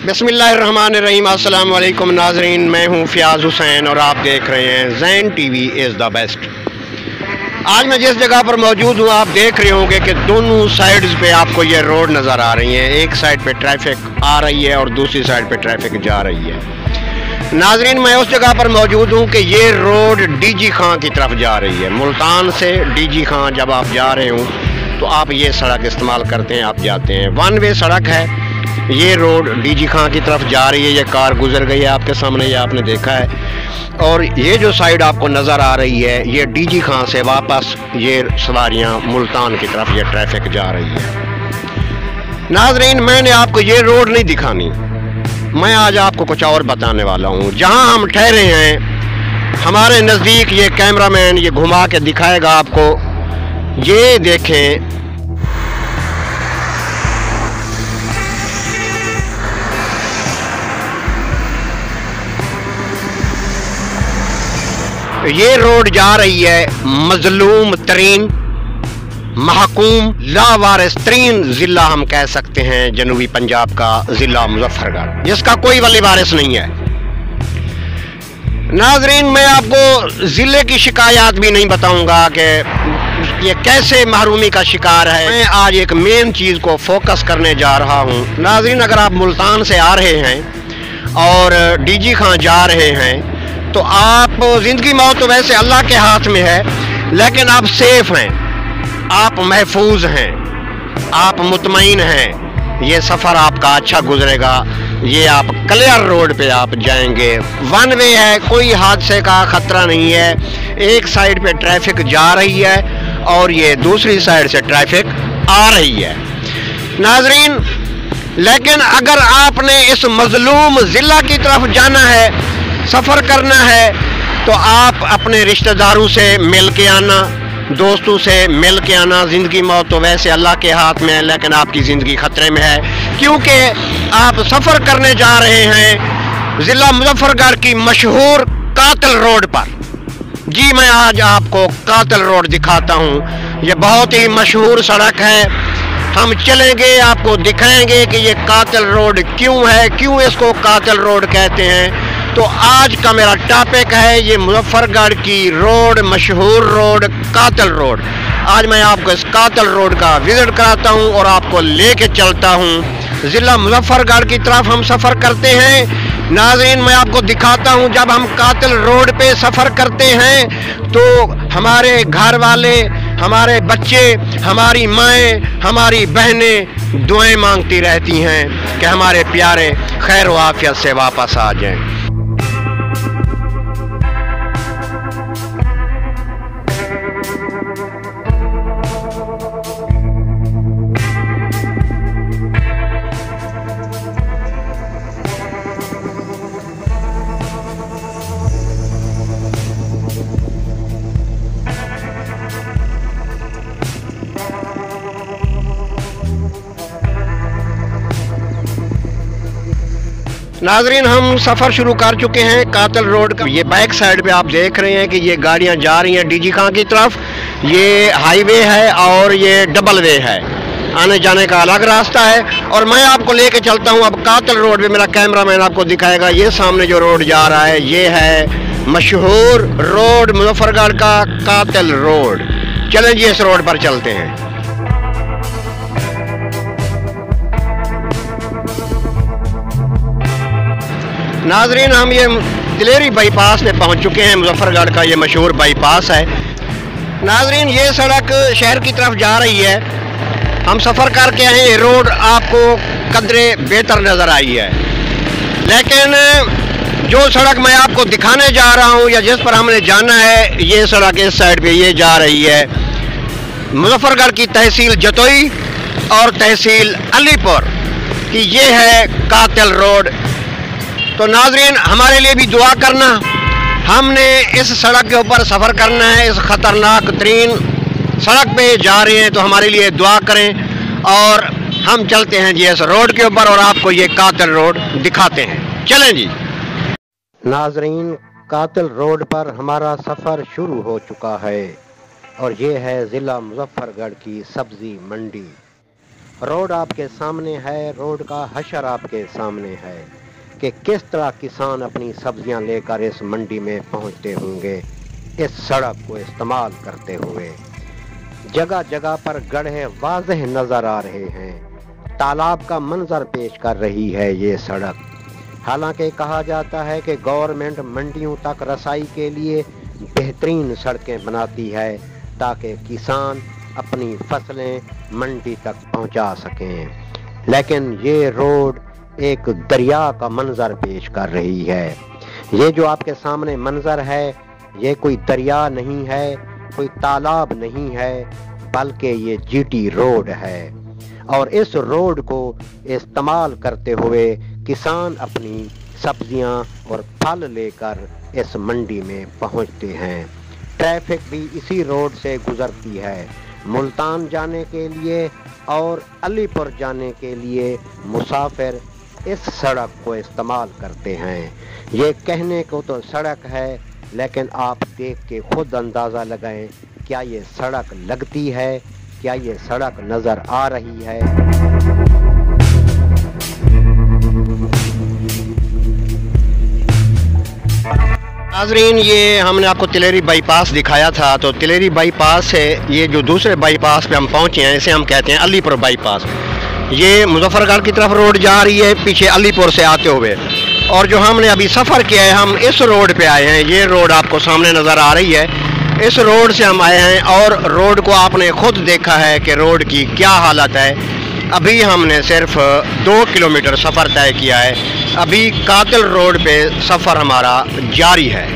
बिस्मिल्लाहिर्रहमानिर्रहीम। अस्सलाम वालेकुम नाजरीन, मैं हूँ फ़याज़ हुसैन और आप देख रहे हैं ज़ैन टीवी इज़ द बेस्ट। आज मैं जिस जगह पर मौजूद हूँ आप देख रहे होंगे कि दोनों साइड्स पे आपको ये रोड नज़र आ रही है। एक साइड पे ट्रैफिक आ रही है और दूसरी साइड पे ट्रैफिक जा रही है। नाजरीन, मैं उस जगह पर मौजूद हूँ कि ये रोड डीजी खां की तरफ जा रही है। मुल्तान से डीजी खां जब आप जा रहे हो तो आप ये सड़क इस्तेमाल करते हैं, आप जाते हैं। वन वे सड़क है, ये रोड डीजी खां की तरफ जा रही है। ये कार गुजर गई है आपके सामने, ये आपने देखा है। और ये जो साइड आपको नज़र आ रही है ये डीजी खां से वापस ये सवारियाँ मुल्तान की तरफ ये ट्रैफिक जा रही है। नाजरीन, मैंने आपको ये रोड नहीं दिखानी, मैं आज आपको कुछ और बताने वाला हूँ। जहाँ हम ठहरे हैं हमारे नज़दीक ये कैमरामैन ये घुमा के दिखाएगा आपको। ये देखें, ये रोड जा रही है मजलूम तरीन, महकूम लावारिस तरीन ज़िला हम कह सकते हैं जनूबी पंजाब का ज़िला मुजफ्फरगढ़, जिसका कोई वली वारिस नहीं है। नाजरीन, मैं आपको ज़िले की शिकायत भी नहीं बताऊंगा कि ये कैसे महरूमी का शिकार है। मैं आज एक मेन चीज़ को फोकस करने जा रहा हूँ। नाजरीन, अगर आप मुल्तान से आ रहे हैं और डीजी खां जा रहे हैं तो आप ज़िंदगी मौत तो वैसे अल्लाह के हाथ में है, लेकिन आप सेफ हैं, आप महफूज हैं, आप मुतमईन हैं। ये सफ़र आपका अच्छा गुजरेगा। ये आप क्लियर रोड पे आप जाएंगे, वन वे है, कोई हादसे का ख़तरा नहीं है। एक साइड पे ट्रैफिक जा रही है और ये दूसरी साइड से ट्रैफिक आ रही है। नाजरीन, लेकिन अगर आपने इस मजलूम ज़िला की तरफ जाना है, सफ़र करना है, तो आप अपने रिश्तेदारों से मिल के आना, दोस्तों से मिल के आना। ज़िंदगी मौत तो वैसे अल्लाह के हाथ में है, लेकिन आपकी ज़िंदगी ख़तरे में है, क्योंकि आप सफ़र करने जा रहे हैं ज़िला मुजफ्फरगढ़ की मशहूर कातिल रोड पर। जी, मैं आज आपको कातिल रोड दिखाता हूँ। ये बहुत ही मशहूर सड़क है। हम चलेंगे, आपको दिखाएंगे कि ये कातिल रोड क्यों है, क्यों इसको कातिल रोड कहते हैं। तो आज का मेरा टॉपिक है ये मुजफ्फरगढ़ की रोड, मशहूर रोड कातिल रोड। आज मैं आपको इस कातिल रोड का विजिट कराता हूँ और आपको लेके चलता हूँ ज़िला मुजफ्फरगढ़ की तरफ। हम सफ़र करते हैं नाज़रीन, मैं आपको दिखाता हूँ जब हम कातिल रोड पे सफ़र करते हैं तो हमारे घर वाले, हमारे बच्चे, हमारी माएँ, हमारी बहनें दुआएं मांगती रहती हैं कि हमारे प्यारे खैर व आफियत से वापस आ जाएं। नाजरीन, हम सफ़र शुरू कर चुके हैं कातिल रोड का। ये बैक साइड पे आप देख रहे हैं कि ये गाड़ियां जा रही हैं डीजी खां की तरफ। ये हाईवे है और ये डबल वे है, आने जाने का अलग रास्ता है। और मैं आपको लेके चलता हूं अब कातिल रोड पे। मेरा कैमरामैन आपको दिखाएगा। ये सामने जो रोड जा रहा है ये है मशहूर रोड मुजफ्फरगढ़ का कातिल रोड। चलें जी, इस रोड पर चलते हैं। नाजरीन, हम ये दिलेरी बाईपास में पहुंच चुके हैं। मुजफ्फरगढ़ का ये मशहूर बाईपास है। नाजरीन, ये सड़क शहर की तरफ जा रही है। हम सफ़र करके आए, ये रोड आपको कदरे बेहतर नज़र आई है, लेकिन जो सड़क मैं आपको दिखाने जा रहा हूँ या जिस पर हमने जाना है, ये सड़क इस साइड पे ये जा रही है मुजफ्फरगढ़ की तहसील जतोई और तहसील अलीपुर की। ये है कातिल रोड। तो नाजरीन, हमारे लिए भी दुआ करना। हमने इस सड़क के ऊपर सफ़र करना है, इस ख़तरनाक तरीन सड़क पे जा रहे हैं, तो हमारे लिए दुआ करें। और हम चलते हैं जी इस रोड के ऊपर और आपको ये कातिल रोड दिखाते हैं। चलें जी। नाजरीन, कातिल रोड पर हमारा सफ़र शुरू हो चुका है और ये है ज़िला मुजफ्फरगढ़ की सब्ज़ी मंडी। रोड आपके सामने है, रोड का हशर आपके सामने है कि किस तरह किसान अपनी सब्जियां लेकर इस मंडी में पहुंचते होंगे इस सड़क को इस्तेमाल करते हुए। जगह जगह पर गड्ढे वाज़ेह नजर आ रहे हैं। तालाब का मंजर पेश कर रही है ये सड़क। हालांकि कहा जाता है कि गवर्नमेंट मंडियों तक रसाई के लिए बेहतरीन सड़कें बनाती है ताकि किसान अपनी फसलें मंडी तक पहुंचा सकें, लेकिन ये रोड एक दरिया का मंजर पेश कर रही है। ये जो आपके सामने मंजर है ये कोई दरिया नहीं है, कोई तालाब नहीं है, बल्कि ये जीटी रोड है। और इस रोड को इस्तेमाल करते हुए किसान अपनी सब्जियां और फल लेकर इस मंडी में पहुंचते हैं। ट्रैफिक भी इसी रोड से गुजरती है। मुल्तान जाने के लिए और अलीपुर जाने के लिए मुसाफिर इस सड़क को इस्तेमाल करते हैं। ये कहने को तो सड़क है, लेकिन आप देख के खुद अंदाज़ा लगाएं, क्या ये सड़क लगती है, क्या ये सड़क नज़र आ रही है। नाज़रीन, ये हमने आपको तिलेरी बाईपास दिखाया था, तो तिलेरी बाईपास से ये जो दूसरे बाईपास पे हम पहुंचे हैं इसे हम कहते हैं अलीपुर बाईपास। ये मुजफ्फरगढ़ की तरफ रोड जा रही है पीछे अलीपुर से आते हुए, और जो हमने अभी सफ़र किया है हम इस रोड पे आए हैं। ये रोड आपको सामने नज़र आ रही है, इस रोड से हम आए हैं और रोड को आपने खुद देखा है कि रोड की क्या हालत है। अभी हमने सिर्फ 2 किलोमीटर सफ़र तय किया है। अभी कातिल रोड पे सफ़र हमारा जारी है।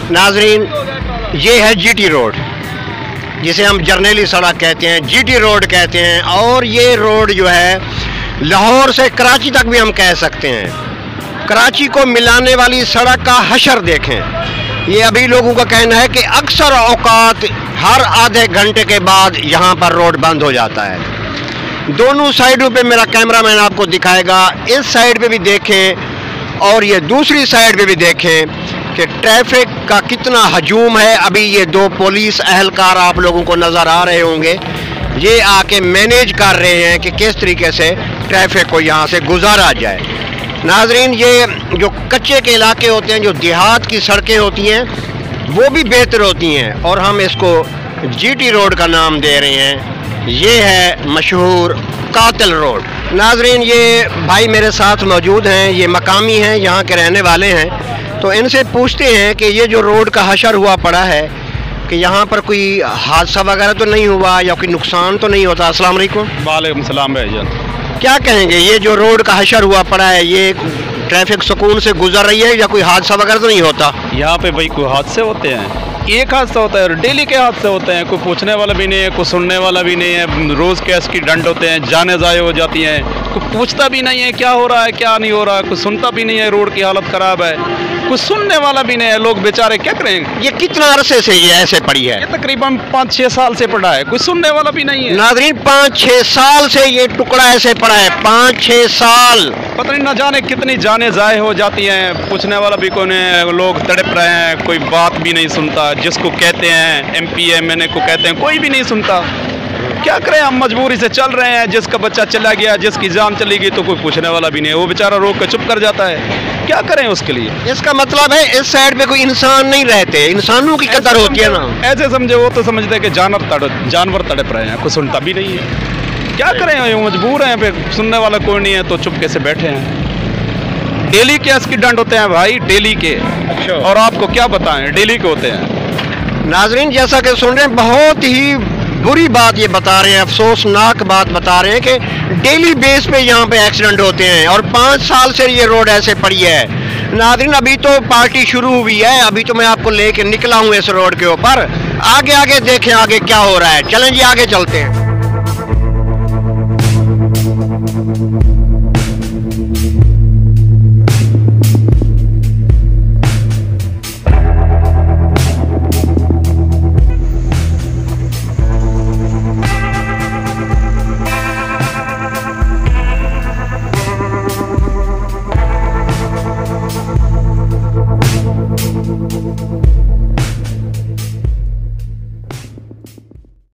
नाजरीन, ये है जीटी रोड, जिसे हम जर्नैली सड़क कहते हैं, जीटी रोड कहते हैं। और ये रोड जो है लाहौर से कराची तक भी हम कह सकते हैं। कराची को मिलाने वाली सड़क का हशर देखें। ये अभी लोगों का कहना है कि अक्सर औकात हर आधे घंटे के बाद यहाँ पर रोड बंद हो जाता है। दोनों साइडों पे मेरा कैमरामैन आपको दिखाएगा, इस साइड पे भी देखें और ये दूसरी साइड पे भी देखें कि ट्रैफिक का कितना हजूम है। अभी ये 2 पुलिस अहलकार आप लोगों को नज़र आ रहे होंगे, ये आके मैनेज कर रहे हैं कि किस तरीके से ट्रैफिक को यहाँ से गुजारा जाए। नाजरीन, ये जो कच्चे के इलाके होते हैं, जो देहात की सड़कें होती हैं, वो भी बेहतर होती हैं और हम इसको जीटी रोड का नाम दे रहे हैं। ये है मशहूर कातिल रोड। नाजरीन, ये भाई मेरे साथ मौजूद हैं, ये मकामी हैं, यहाँ के रहने वाले हैं। तो इनसे पूछते हैं कि ये जो रोड का हशर हुआ पड़ा है कि यहाँ पर कोई हादसा वगैरह तो नहीं हुआ या कोई नुकसान तो नहीं होता। अस्सलाम वालेकुम। वालेकुम सलाम भाईजान। क्या कहेंगे, ये जो रोड का हशर हुआ पड़ा है, ये ट्रैफिक सुकून से गुजर रही है या कोई हादसा वगैरह तो नहीं होता? यहाँ पे भाई कोई हादसे होते हैं, एक हादसा होता है और डेली के हादसे होते हैं। कोई पूछने वाला भी नहीं है, कोई सुनने वाला भी नहीं है। रोज़ के एक्सीडेंट होते हैं, जाने ज़ाये हो जाती हैं, कुछ पूछता भी नहीं है क्या हो रहा है क्या नहीं हो रहा है, कुछ सुनता भी नहीं है, रोड की हालत खराब है, कुछ सुनने वाला भी नहीं है। लोग बेचारे क्या करेंगे। ये कितना अरसे से ये ऐसे पड़ी है? ये तकरीबन 5-6 साल से पड़ा है, कुछ सुनने वाला भी नहीं है। नाज़रीन 5-6 साल से ये टुकड़ा ऐसे पड़ा है, 5-6 साल। पता नहीं न जाने कितनी जानें ज़ाय हो जाती हैं, पूछने वाला भी कोई नहीं, लोग तड़प रहे हैं, कोई बात भी नहीं सुनता। जिसको कहते हैं MP MNA को कहते हैं, कोई भी नहीं सुनता। क्या करें, हम मजबूरी से चल रहे हैं। जिसका बच्चा चला गया, जिसकी जान चली गई, तो कोई पूछने वाला भी नहीं है, वो बेचारा रोक कर चुप कर जाता है। क्या करें उसके लिए। इसका मतलब है इस साइड पे कोई इंसान नहीं रहते, इंसानों की कदर होती है ना। ऐसे समझे, वो तो समझते हैं कि जानवर तड़प रहे हैं, कोई सुनता भी नहीं है। क्या करें, वो मजबूर हैं, फिर सुनने वाला कोई नहीं है तो चुपके से बैठे हैं। डेली के एक्सीडेंट होते हैं भाई, डेली के। अच्छा। और आपको क्या बताएं, डेली के होते हैं। नाजरीन जैसा कि सुन रहे हैं, बहुत ही बुरी बात ये बता रहे हैं, अफसोसनाक बात बता रहे हैं कि डेली बेस पे यहाँ पे एक्सीडेंट होते हैं और 5 साल से ये रोड ऐसे पड़ी है। नाज़रीन अभी तो पार्टी शुरू हुई है, अभी तो मैं आपको लेके निकला हूँ इस रोड के ऊपर। आगे आगे देखें आगे क्या हो रहा है। चलें जी आगे चलते हैं।